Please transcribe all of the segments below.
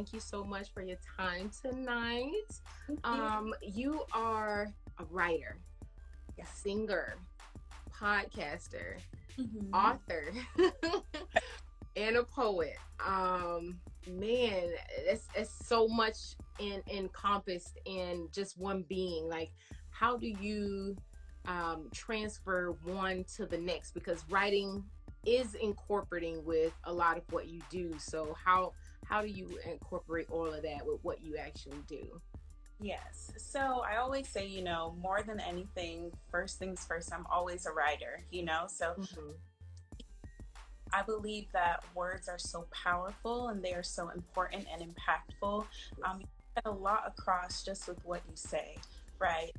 Thank you so much for your time tonight. Thank you. You are a writer, Yes. singer, podcaster, Hmm. author, and a poet. Man, it's so much encompassed in just one being. Like, how do you transfer one to the next? Because writing is incorporating with a lot of what you do. So how do you incorporate all of that with what you actually do? Yes. So I always say, more than anything, first things first, I'm always a writer. So Hmm. I believe that words are so powerful and they are so important and impactful. Yes. You get a lot across just with what you say, right?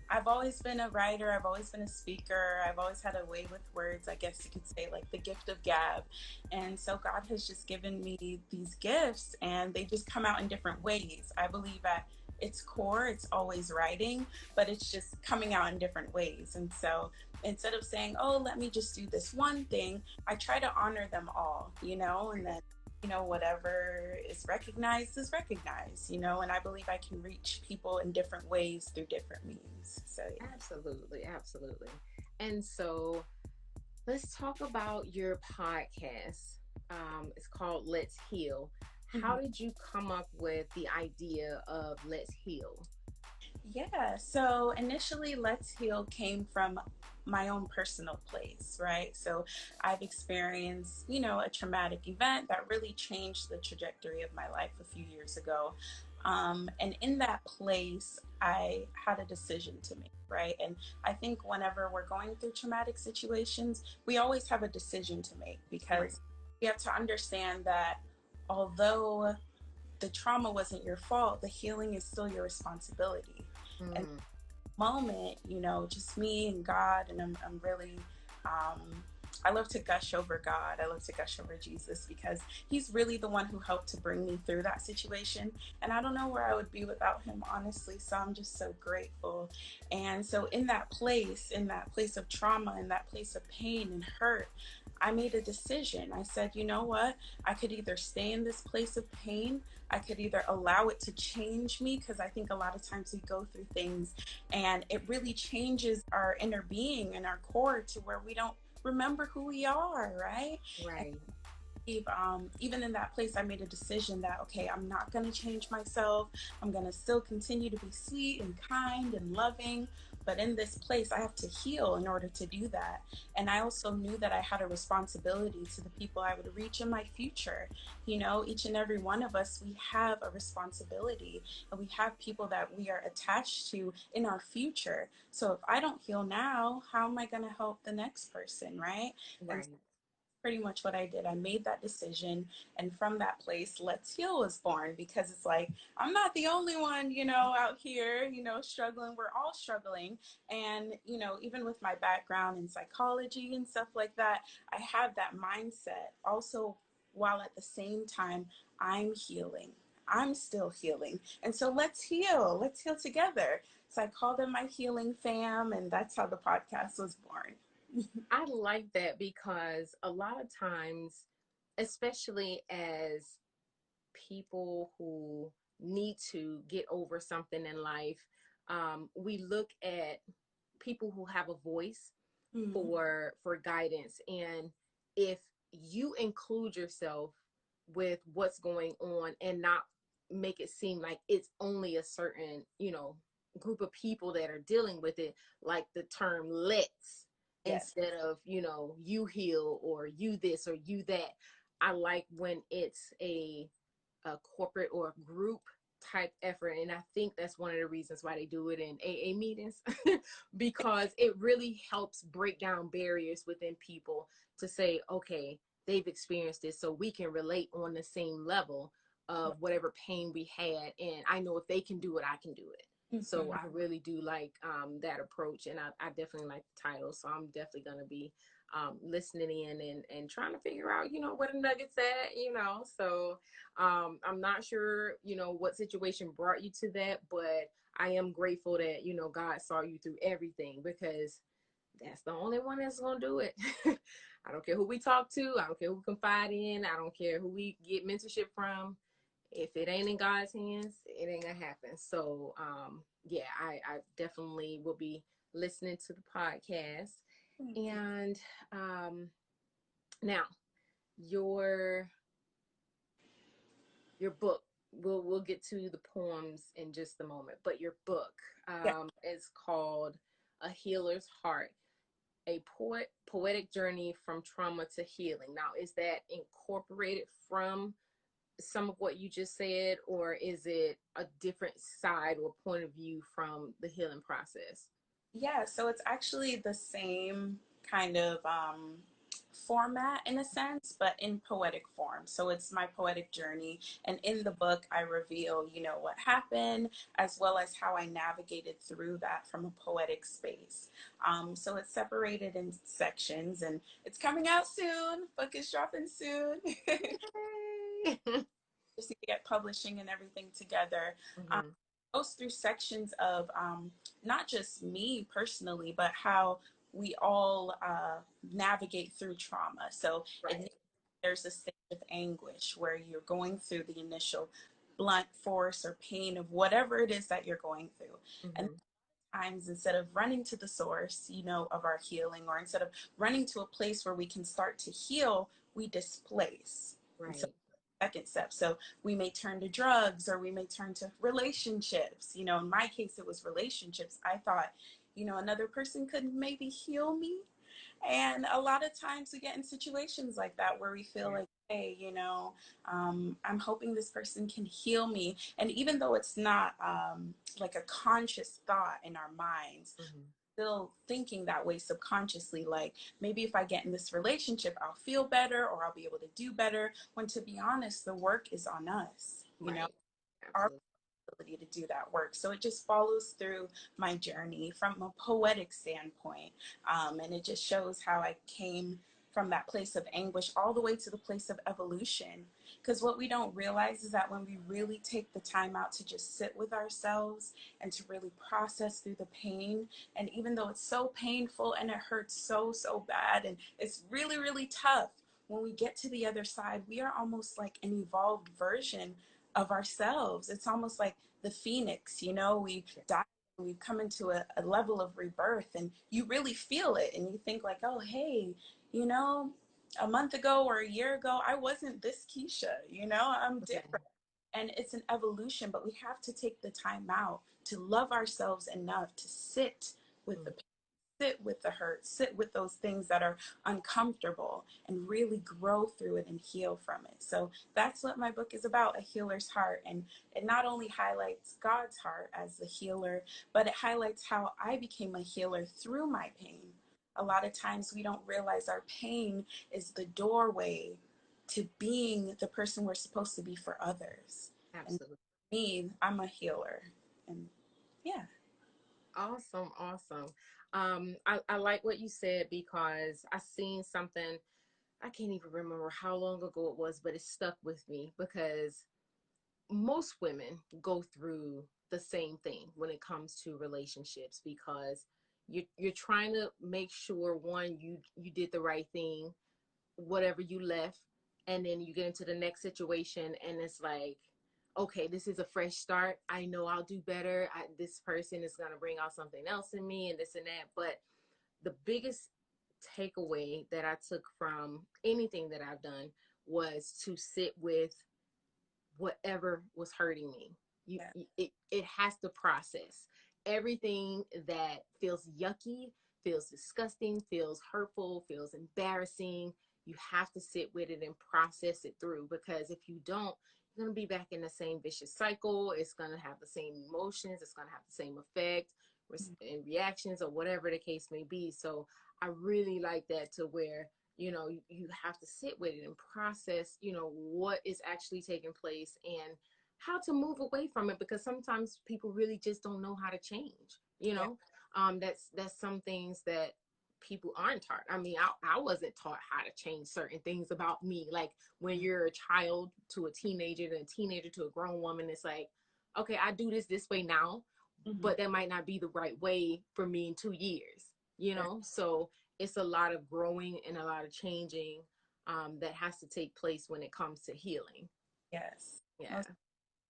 I've always been a writer, I've always been a speaker, I've always had a way with words, I guess you could say, like the gift of gab. And so God has just given me these gifts and they just come out in different ways. I believe at its core, it's always writing, but it's just coming out in different ways. And so instead of saying, oh, let me just do this one thing, I try to honor them all, and then whatever is recognized, and I believe I can reach people in different ways through different means. So, yeah. Absolutely, absolutely. And so let's talk about your podcast. It's called Let's Heal. How Mhm. did you come up with the idea of Let's Heal? Yeah, so initially, Let's Heal came from my own personal place, right? So I've experienced, a traumatic event that really changed the trajectory of my life a few years ago. And in that place, I had a decision to make, right? And I think whenever we're going through traumatic situations, we always have a decision to make Right. because we have to understand that although the trauma wasn't your fault, the healing is still your responsibility. And Mm, moment, just me and God, and I'm really, um, I love to gush over God. I love to gush over Jesus because he's really the one who helped to bring me through that situation. And I don't know where I would be without him, honestly. So I'm just so grateful. And so in that place of trauma, in that place of pain and hurt, I made a decision. I said, you know what? I could either stay in this place of pain, I could either allow it to change me, because I think a lot of times we go through things and it really changes our inner being and our core to where we don't remember who we are, right? right. Even in that place, I made a decision that, okay, I'm not going to change myself. I'm going to still continue to be sweet and kind and loving. But in this place, I have to heal in order to do that. And I also knew that I had a responsibility to the people I would reach in my future. Each and every one of us, we have a responsibility and we have people that we are attached to in our future. So if I don't heal now, how am I going to help the next person, right? And Right. pretty much what I did. I made that decision. And from that place, Let's Heal was born because it's like, I'm not the only one, out here, struggling. We're all struggling. And, even with my background in psychology and stuff like that, I have that mindset also, while at the same time, I'm healing. I'm still healing. And so let's heal. Let's heal together. So I call them my healing fam. And that's how the podcast was born. I like that because a lot of times, especially as people who need to get over something in life, we look at people who have a voice Mhm. for guidance. And if you include yourself with what's going on and not make it seem like it's only a certain group of people that are dealing with it, like the term let's, Yes. instead of you heal or you this or you that. I like when it's a corporate or a group type effort, and I think that's one of the reasons why they do it in AA meetings because it really helps break down barriers within people to say, okay, they've experienced this, so we can relate on the same level of whatever pain we had, and I know if they can do it, I can do it. So Mhm. I really do like that approach, and I definitely like the title, so I'm definitely going to be listening in and trying to figure out what a nugget's at. So I'm not sure what situation brought you to that, but I am grateful that God saw you through everything, because that's the only one that's gonna do it. I don't care who we talk to, I don't care who we confide in, I don't care who we get mentorship from. if it ain't in God's hands, it ain't gonna happen. So yeah, I definitely will be listening to the podcast. Thank you. And now your book. We'll get to the poems in just a moment, but your book Yeah. is called A Healer's Heart, a poetic journey from trauma to healing. Now, is that incorporated from some of what you just said, or is it a different side or point of view from the healing process? Yeah, so it's actually the same kind of format in a sense, but in poetic form. So it's my poetic journey. And in the book, I reveal, what happened, as well as how I navigated through that from a poetic space. So it's separated in sections and it's coming out soon. Book is dropping soon. Yay! Just need to get publishing and everything together. Mm-hmm. Goes through sections of not just me personally, but how we all navigate through trauma. So Right. there's a state of anguish where you're going through the initial blunt force or pain of whatever it is that you're going through. And Mm-hmm. times, instead of running to the source, of our healing, or instead of running to a place where we can start to heal, we displace. And so Right. second step. So we may turn to drugs or we may turn to relationships. In my case, it was relationships. I thought, another person could maybe heal me. And a lot of times we get in situations like that where we feel Yeah. like, hey, I'm hoping this person can heal me. And even though it's not like a conscious thought in our minds, Mm-hmm. still thinking that way subconsciously, like maybe if I get in this relationship, I'll feel better or I'll be able to do better. When to be honest, the work is on us, Right. our Absolutely. ability to do that work. So it just follows through my journey from a poetic standpoint. And it just shows how I came from that place of anguish all the way to the place of evolution. Because what we don't realize is that when we really take the time out to just sit with ourselves and to really process through the pain, and even though it's so painful and it hurts so, so bad, and it's really, really tough, when we get to the other side, we are almost like an evolved version of ourselves. It's almost like the phoenix, we Yeah. die, we come into a level of rebirth, and you really feel it, and you think like, oh, hey, you know a month ago or a year ago, I wasn't this Keisha, I'm Yeah. different. And it's an evolution, but we have to take the time out to love ourselves enough to sit with the Mm. pain, sit with the hurt, sit with those things that are uncomfortable, and really grow through it and heal from it. So that's what my book is about, A Healer's Heart. And it not only highlights God's heart as the healer, but it highlights how I became a healer through my pain. A lot of times we don't realize our pain is the doorway to being the person we're supposed to be for others. And Absolutely. me, I'm a healer. And yeah. Awesome. Awesome. I like what you said because I seen something. I can't even remember how long ago it was, but it stuck with me because most women go through the same thing when it comes to relationships because you're trying to make sure one you did the right thing, whatever you left, and then you get into the next situation and it's like, okay, this is a fresh start. I know I'll do better. This person is going to bring out something else in me and this and that. But the biggest takeaway that I took from anything that I've done was to sit with whatever was hurting me. Yeah. It has to process everything that feels yucky, feels disgusting, feels hurtful, feels embarrassing. You have to sit with it and process it through because if you don't, you're going to be back in the same vicious cycle. It's going to have the same emotions, it's going to have the same effect and reactions or whatever the case may be. So I really like that, to where you have to sit with it and process what is actually taking place and how to move away from it, because sometimes people really just don't know how to change. Yeah. That's some things that people aren't taught. I mean, I wasn't taught how to change certain things about me. Like when Mm-hmm. you're a child to a teenager, and a teenager to a grown woman, it's like, okay, I do this way now, Mm-hmm. but that might not be the right way for me in 2 years, Right. So it's a lot of growing and a lot of changing that has to take place when it comes to healing. Yes. Yeah. Most,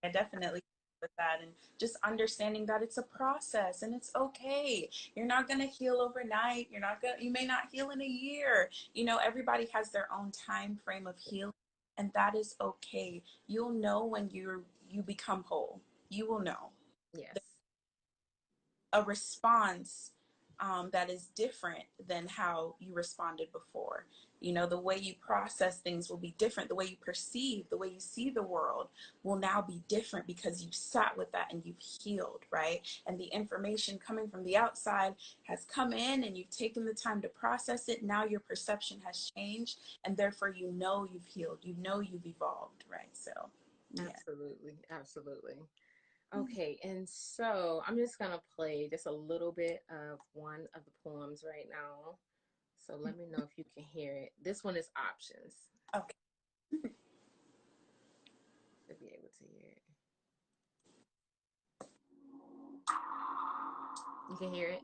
I definitely with that, and just understanding that it's a process and it's okay. You're not going to heal overnight. You may not heal in a year. You know, everybody has their own time frame of healing, and that is okay. You'll know when you become whole. You will know Yes. a response that is different than how you responded before. You know, the way you process things will be different. The way you perceive, the way you see the world will now be different because you sat with that and you've healed, right? And the information coming from the outside has come in and you've taken the time to process it. Now your perception has changed, and therefore you know you've healed, you know you've evolved, right? So, yeah. Absolutely. Absolutely. Okay, and so I'm just gonna play just a little bit of one of the poems right now. So let me know if you can hear it. This one is options. Okay. To be able to hear it. You can hear it?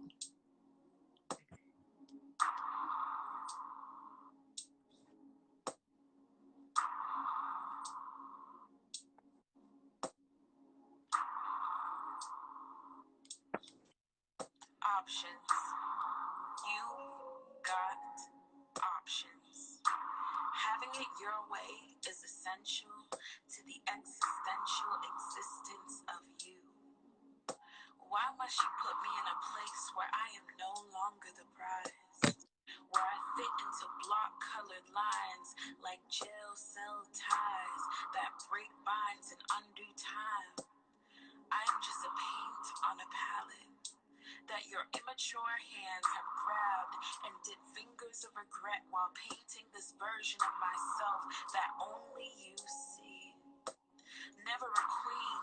Options. You got options. Having it your way is essential to the existential existence of you. Why must you put me in a place where I am no longer the prize? Where I fit into block colored lines like jail cell ties that break binds and undo time. I am just a paint on a palette that your immature hands have grabbed and did fingers of regret while painting this version of myself that only you see. Never a queen,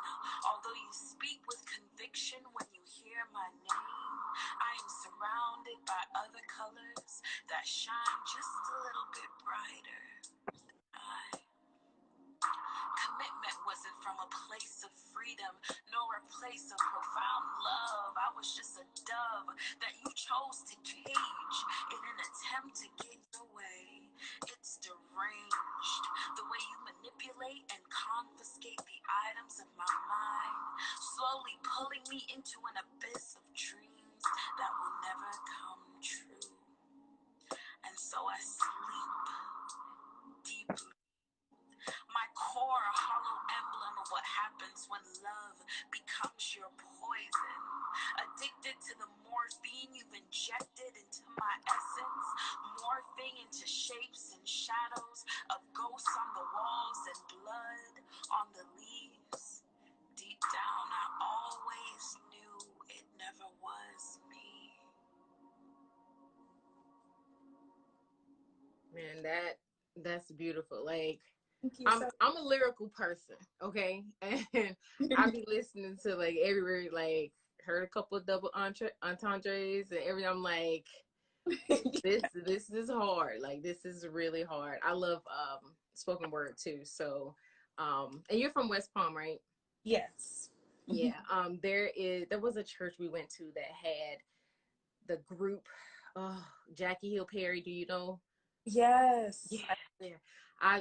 although you speak with conviction when you hear my name. I am surrounded by other colors that shine just a little bit brighter. I Commitment wasn't from a place of freedom, nor a place of profound love. I was just a dove that you chose to cage in an attempt to get your way. It's deranged, the way you manipulate and confiscate the items of my mind, slowly pulling me into an abyss of dreams that will never come true. And so I sleep deeply, my core a hollow emblem of what happens when love becomes your poison. Addicted to the morphine you've injected into my essence, morphing into shapes and shadows of ghosts on the walls and blood on the leaves. Deep down, I always knew it never was me. Man, that's beautiful. Like Thank you I'm so I'm a lyrical person, okay? And I be listening to like everywhere, like heard a couple of double entendres and everything. I'm like, much. this is hard. Like this is really hard. I love spoken word too. So and you're from West Palm, right? Yes. Yeah. There was a church we went to that had the group, oh, Jackie Hill Perry, do you know? Yeah, Yes. yeah. I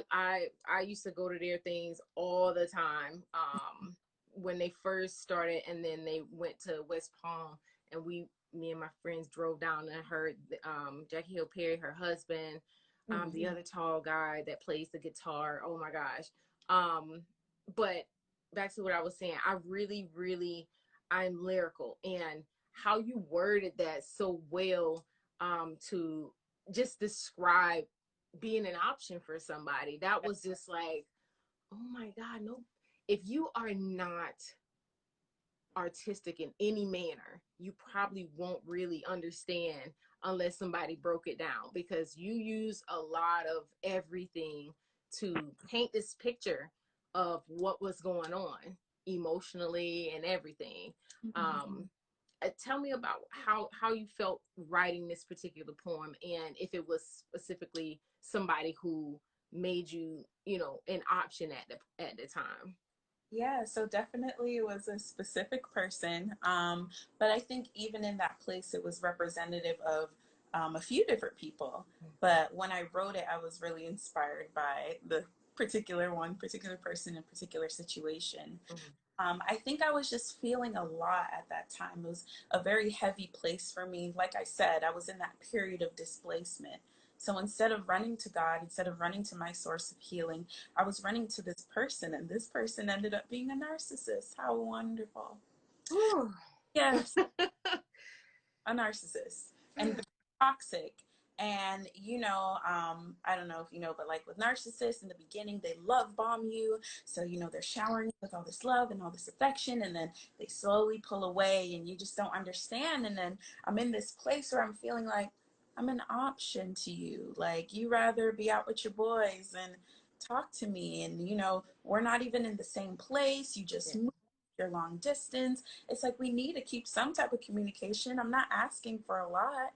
used to go to their things all the time. When they first started, and then they went to West Palm, and me and my friends drove down and heard Jackie Hill Perry, her husband, the Mhm. other tall guy that plays the guitar. Oh my gosh. Um, but back to what I was saying, I'm lyrical, and how you worded that so well to just describe being an option for somebody. That was just like, oh my God, no. If you are not artistic in any manner, you probably won't really understand unless somebody broke it down, because you use a lot of everything to paint this picture of what was going on emotionally and everything. Um, Tell me about how you felt writing this particular poem, and if it was specifically somebody who made you, an option at the time. Yeah, so definitely it was a specific person. But I think even in that place, it was representative of a few different people. But when I wrote it, I was really inspired by particular person, and particular situation. Mhm. I think I was just feeling a lot at that time. It was a very heavy place for me. Like I said, I was in that period of displacement. So instead of running to God, instead of running to my source of healing, I was running to this person, and this person ended up being a narcissist. How wonderful. Whew. Yes, a narcissist, and very toxic. And I don't know if you know, but like with narcissists in the beginning, they love bomb you. So they're showering you with all this love and all this affection, and then they slowly pull away, and you just don't understand. And then I'm in this place where I'm feeling like I'm an option to you. Like, you rather be out with your boys and talk to me, and we're not even in the same place. You just Yeah. move, you're long distance. It's like we need to keep some type of communication. I'm not asking for a lot.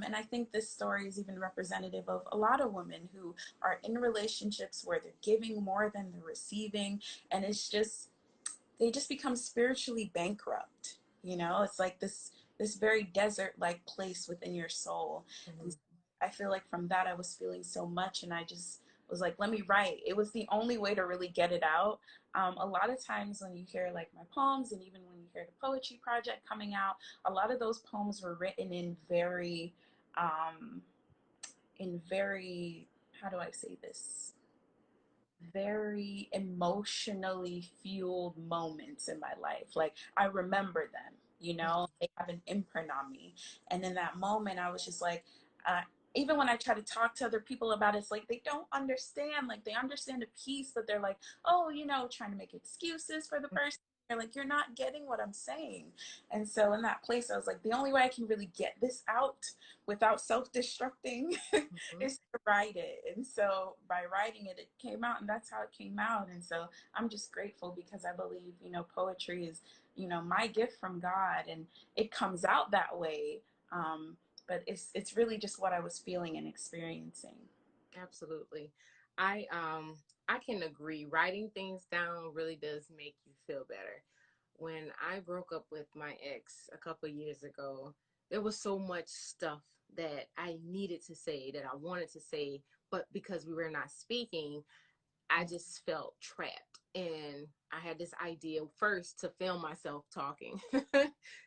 And I think this story is even representative of a lot of women who are in relationships where they're giving more than they're receiving. And they just become spiritually bankrupt. It's like this very desert like place within your soul. And Mhm. so I feel like from that I was feeling so much, and I just was like, let me write. It was the only way to really get it out. A lot of times when you hear like my poems, and even when you hear the poetry project coming out, a lot of those poems were written um, in very, how do I say this, very emotionally fueled moments in my life. Like, I remember them, they have an imprint on me. And in that moment, I was just like, uh, even when I try to talk to other people about it, it's like they don't understand. Like, they understand a piece, but they're like, oh, trying to make excuses for the person. They're like, you're not getting what I'm saying. And so in that place, I was like, the only way I can really get this out without self-destructing Mhm. is to write it. And so by writing it, it came out, and that's how it came out. And so I'm just grateful, because I believe, poetry is, my gift from God, and it comes out that way. But it's really just what I was feeling and experiencing. Absolutely. I can agree. Writing things down really does make you feel better. When I broke up with my ex a couple years ago, there was so much stuff that I needed to say, that I wanted to say, but because we were not speaking, I just felt trapped. And I had this idea first to film myself talking.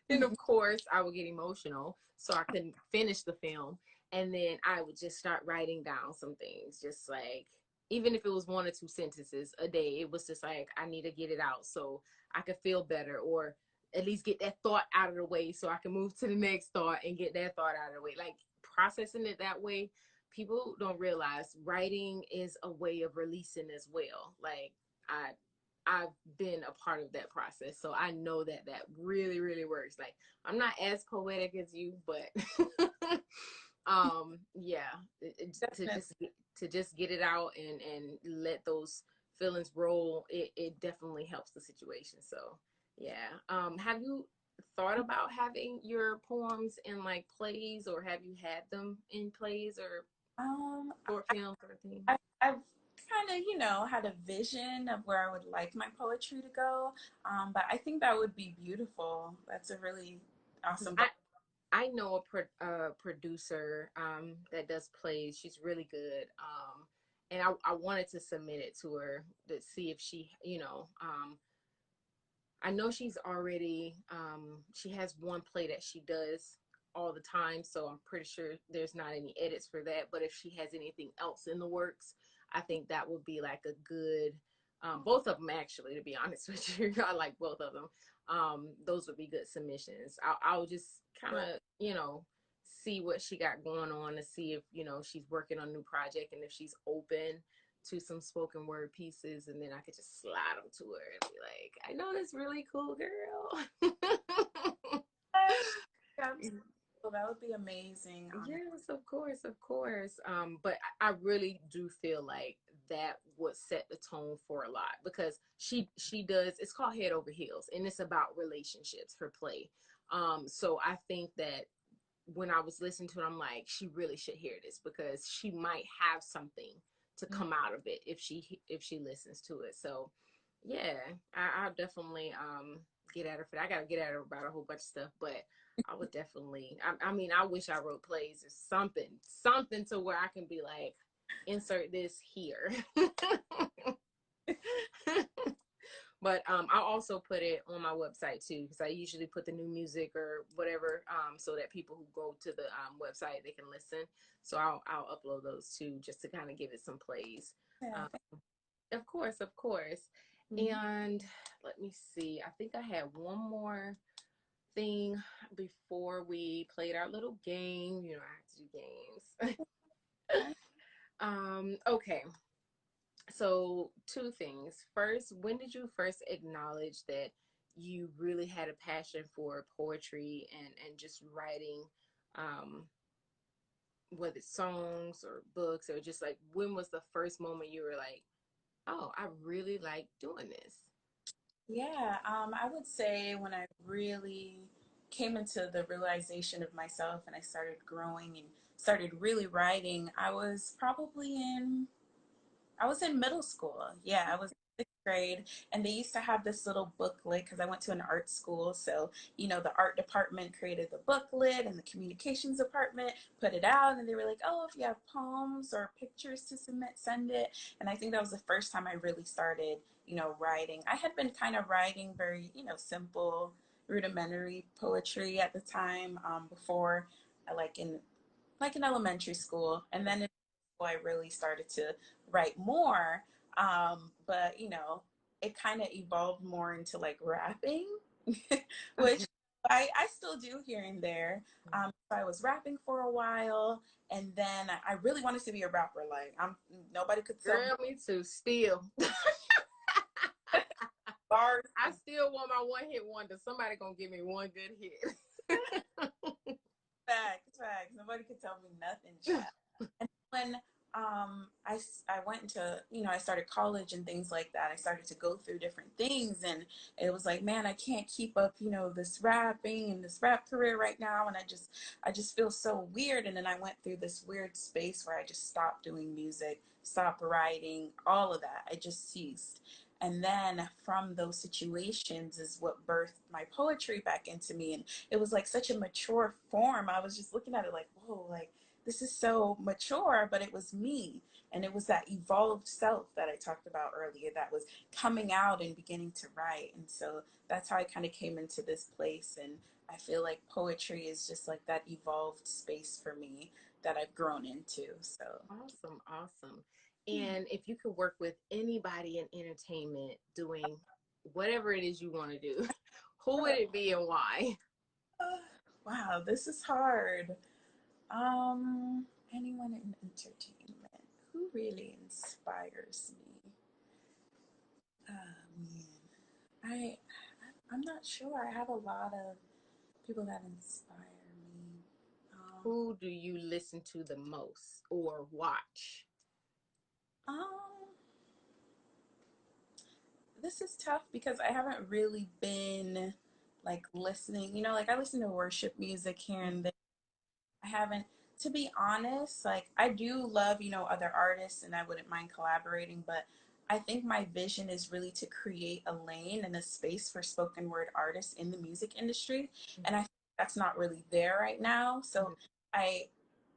And of course, I would get emotional, so I couldn't finish the film. And then I would just start writing down some things, just like, even if it was one or two sentences a day, it was just like, I need to get it out so I could feel better, or at least get that thought out of the way so I can move to the next thought and get that thought out of the way. Like, processing it that way, people don't realize writing is a way of releasing as well. Like, I I've been a part of that process, so I know that that really really works. Like, I'm not as poetic as you, but yeah, Definitely. to just get it out and let those feelings roll, it definitely helps the situation. So yeah, have you thought about having your poems in like plays, or have you had them in plays or Um, short films or things? I've kind of, had a vision of where I would like my poetry to go. But I think that would be beautiful. That's a really Because awesome. I know a producer that does plays. She's really good. And I wanted to submit it to her to see if she, I know she's already, she has one play that she does all the time. So I'm pretty sure there's not any edits for that. But if she has anything else in the works, I think that would be like a good, both of them actually, to be honest with you. I like both of them. Those would be good submissions. I'll just kind of, see what she got going on, to see if, she's working on a new project and if she's open to some spoken word pieces, and then I could just slide them to her and be like, I know this really cool girl. Yeah, well, that would be amazing. Yes, of course, of course. But I really do feel like that would set the tone for a lot, because she does. It's called Head Over Heels, and it's about relationships. Her play. So I think that when I was listening to it, I'm like, she really should hear this, because she might have something to come out of it if she listens to it. So yeah, I'll definitely get at her for that. I gotta get at her about a whole bunch of stuff, but I would definitely. I mean, I wish I wrote plays or something to where I can be like, insert this here. But I'll also put it on my website too, because I usually put the new music or whatever, so that people who go to the website, they can listen. So I'll upload those too, just to kind of give it some plays. Yeah. Um, of course, of course. Mhm. And let me see. I think I had one more thing before we played our little game. You know, I have to do games. Okay. So two things. First, when did you first acknowledge that you really had a passion for poetry and just writing, um, whether it's songs or books, or just like when was the first moment you were like, oh, I really like doing this? Yeah, I would say when I really came into the realization of myself and I started growing and started really writing, I was in middle school. Yeah, I was in sixth grade, and they used to have this little booklet because I went to an art school. So, the art department created the booklet, and the communications department put it out. And they were like, oh, if you have poems or pictures to submit, send it. And I think that was the first time I really started, writing. I had been kind of writing very, simple, rudimentary poetry at the time before, like in elementary school, and then in school, I really started to write more. But it kind of evolved more into like rapping, which Okay. I still do here and there. So I was rapping for a while, and then I really wanted to be a rapper. Like nobody could tell me Girl, me too. Still, bars. I still want my one hit wonder. Somebody gonna give me one good hit. Facts. Nobody could tell me nothing, chat. And when I went into, I started college and things like that, I started to go through different things, and it was like, man, I can't keep up, this rapping and this rap career right now, and I just feel so weird. And then I went through this weird space where I just stopped doing music, stopped writing, all of that. I just ceased. And then from those situations is what birthed my poetry back into me. And it was like such a mature form. I was just looking at it like, whoa, like this is so mature, but it was me. And it was that evolved self that I talked about earlier that was coming out and beginning to write. And so that's how I kind of came into this place. And I feel like poetry is just like that evolved space for me that I've grown into. So, Awesome, awesome. yeah. And if you could work with anybody in entertainment doing whatever it is you want to do, who would it be and why? Wow, this is hard. Anyone in entertainment who really inspires me? Man, I I'm not sure. I have a lot of people that inspire me. Um, Who do you listen to the most or watch? um, this is tough because I haven't really been like listening. Like I listen to worship music here and there. I haven't, to be honest, like I do love, other artists and I wouldn't mind collaborating, but I think my vision is really to create a lane and a space for spoken word artists in the music industry. And I think that's not really there right now. So I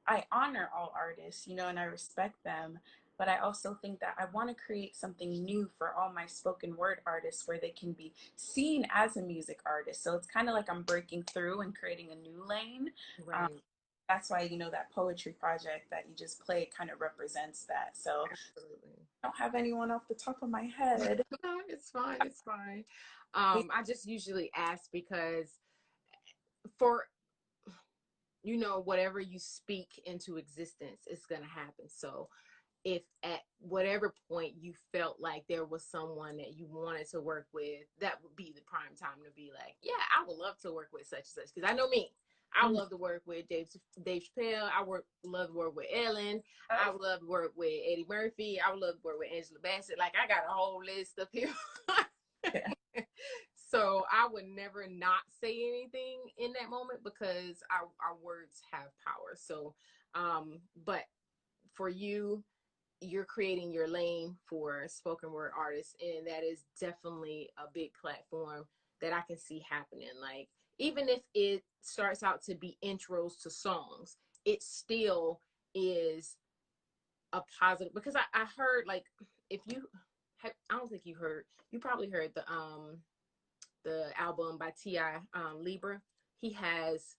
I honor all artists, and I respect them, but I also think that I want to create something new for all my spoken word artists where they can be seen as a music artist. So it's kind of like I'm breaking through and creating a new lane. Um, Right. that's why that poetry project that you just played kind of represents that. So Absolutely. I don't have anyone off the top of my head. No, it's fine. It's fine. I just usually ask because for whatever you speak into existence, it's gonna happen. So if at whatever point you felt like there was someone that you wanted to work with, that would be the prime time to be like, yeah, I would love to work with such and such. Because I know me, I would Mhm. love to work with Dave Chappelle. Love to work with Ellen. I would love to work with Eddie Murphy. I would love to work with Angela Bassett. Like I got a whole list of people. Yeah. So I would never not say anything in that moment because our words have power. So, but for you, you're creating your lane for spoken word artists, and that is definitely a big platform that I can see happening. Like even if it starts out to be intros to songs, it still is a positive, because I heard, like, if you have, I don't think you probably heard the album by T.I. Libra. He has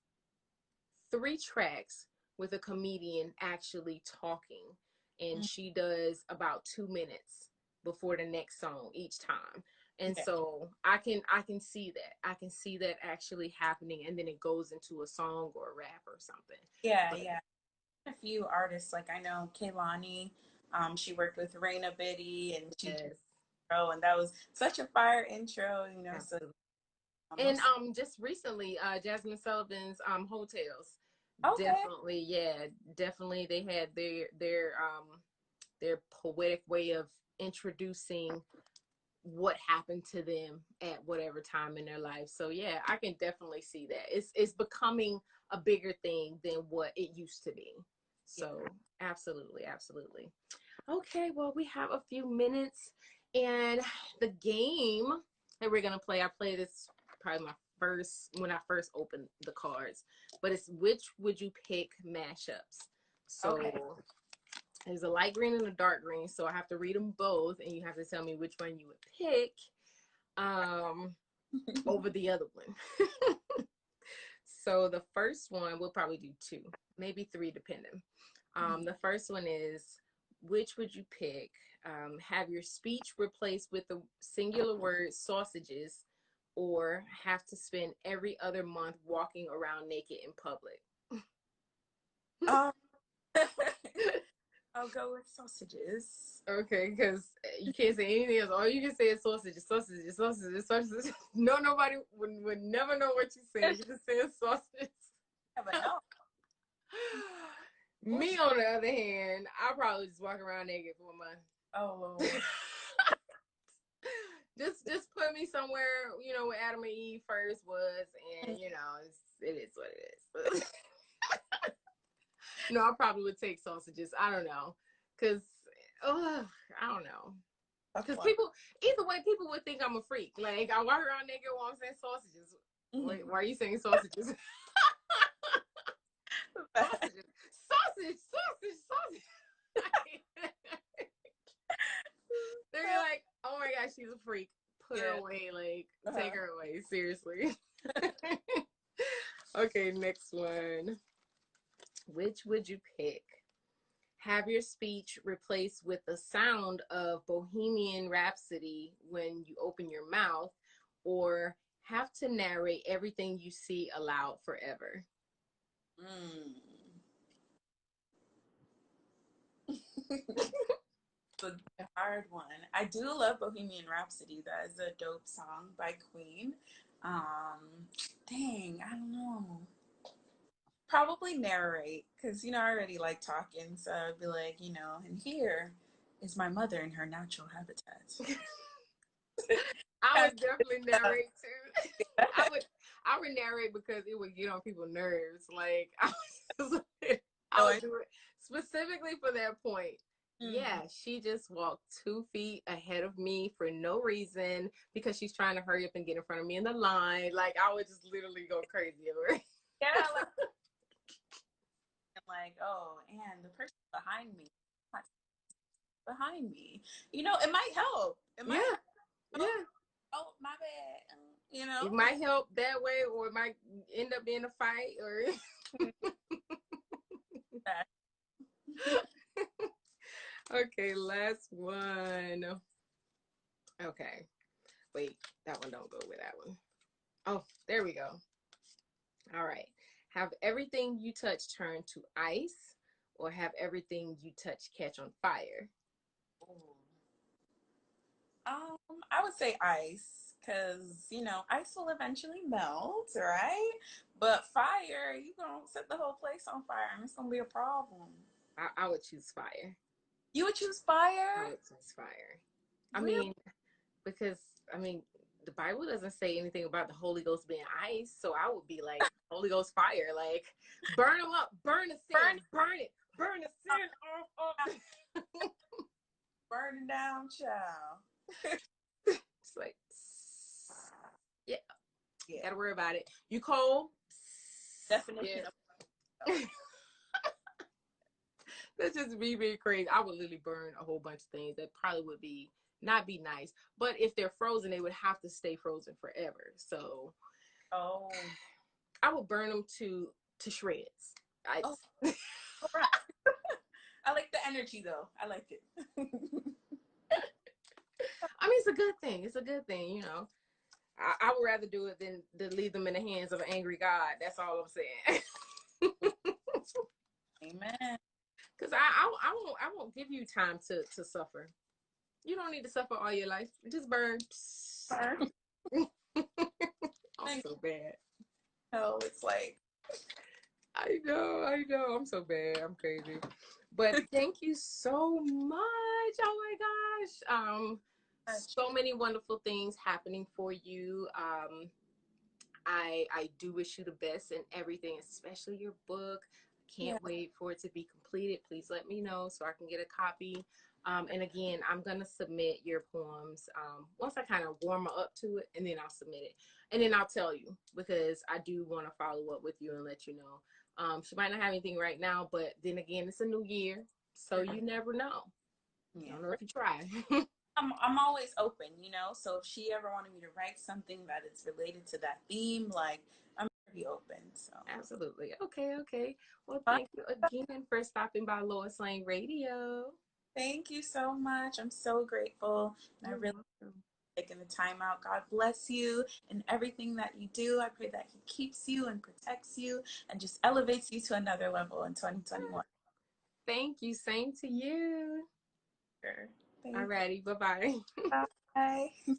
3 tracks with a comedian actually talking, and she does about 2 minutes before the next song each time. And Yeah. so I can see that. I can see that actually happening, and then it goes into a song or a rap or something. Yeah, But yeah. A few artists, like I know Kaylani, she worked with Raina Biddy, and she did yes, intro, and that was such a fire intro, you know. So absolutely. And most just recently, Jasmine Sullivan's Hotels. okay, Definitely, yeah, definitely they had their poetic way of introducing what happened to them at whatever time in their life. So yeah, I can definitely see that. It's becoming a bigger thing than what it used to be. yeah. So absolutely, absolutely. Okay, well, we have a few minutes, and the game that we're gonna play, I played this probably my first when I first opened the cards, but it's which would you pick mashups. Okay. So there's a light green and a dark green, so I have to read them both, and you have to tell me which one you would pick um, over the other one. So the first one, we'll probably do 2, maybe 3, depending. The first one is, which would you pick? Have your speech replaced with the singular word sausages, or have to spend every other month walking around naked in public? um, I'll go with sausages. Okay, because you can't say anything else. All you can say is sausages, sausages, sausages, sausages. No, nobody would never know what you're saying. You just say sausages. Never know. Me, on the other hand, I'll probably just walk around naked for a month. Oh Lord. Just put me somewhere, where Adam and Eve first was, and it is what it is. No, I probably would take sausages. I don't know, cause I don't know, cause either way, people would think I'm a freak. Like, I walk around naked while I'm saying sausages. Wait, why are you saying sausages? Sausages, sausage. They're like, oh my gosh, she's a freak. Put her away, like, take her away, seriously. Okay, next one. Which would you pick? Have your speech replaced with the sound of Bohemian Rhapsody when you open your mouth, or have to narrate everything you see aloud forever? A hard one. I do love Bohemian Rhapsody. That is a dope song by Queen. Dang, I don't know. Probably narrate, because I already like talking, so I'd be like, and here is my mother in her natural habitat. I would definitely narrate too. I would narrate because it would get on people's nerves. Like, I would do it specifically for that point. Yeah, she just walked 2 feet ahead of me for no reason because she's trying to hurry up and get in front of me in the line. Like, I would just literally go crazy over it. Yeah, like, oh, and the person behind me, it might help. It might help. Yeah. Oh, my bad. It might help that way, or it might end up being a fight, or Okay, last one. Okay. Wait, that one don't go with that one. Oh, there we go. All right. Have everything you touch turn to ice, or have everything you touch catch on fire? I would say ice, because ice will eventually melt, right? But fire, you gonna set the whole place on fire, and it's gonna be a problem. I would choose fire. You would choose fire? I would choose fire. Really? Because the Bible doesn't say anything about the Holy Ghost being ice, so I would be like, Holy Ghost fire, like, burn them up, burn the sin, burn it, burn the sin off. Burning down, child. It's like, yeah, gotta worry about it. You cold? Definition yeah. That's just me being crazy. I would literally burn a whole bunch of things that probably would be not be nice. But if they're frozen, they would have to stay frozen forever. So Oh. I would burn them to shreds. Oh, all right. I like the energy though. I like it. I mean, it's a good thing. It's a good thing, you know. I would rather do it than leave them in the hands of an angry God. That's all I'm saying. Amen. Because I won't give you time to suffer. You don't need to suffer all your life. Just burn. I'm so bad. No, it's like I know. I'm so bad. I'm crazy. But thank you so much. Oh my gosh. So many wonderful things happening for you. I do wish you the best in everything, especially your book. yeah. Can't wait for it to be completed. Please let me know so I can get a copy. And again, I'm gonna submit your poems once I kind of warm up to it, and then I'll submit it, and then I'll tell you because I do want to follow up with you and let you know. She might not have anything right now, but then again, it's a new year, so you never know. I Yeah. don't know if you try. I'm always open, you know. So if she ever wanted me to write something that is related to that theme, like I'm pretty open. So Absolutely. Okay, okay. Well, but thank you again for stopping by Lois Lane Radio. thank you so much. I'm so grateful, and I You're really welcome. taking the time out. God bless you in everything that you do. I pray that He keeps you and protects you and just elevates you to another level in 2021. Thank you. Same to you. Sure. Thank Alrighty. Bye bye. you. Bye.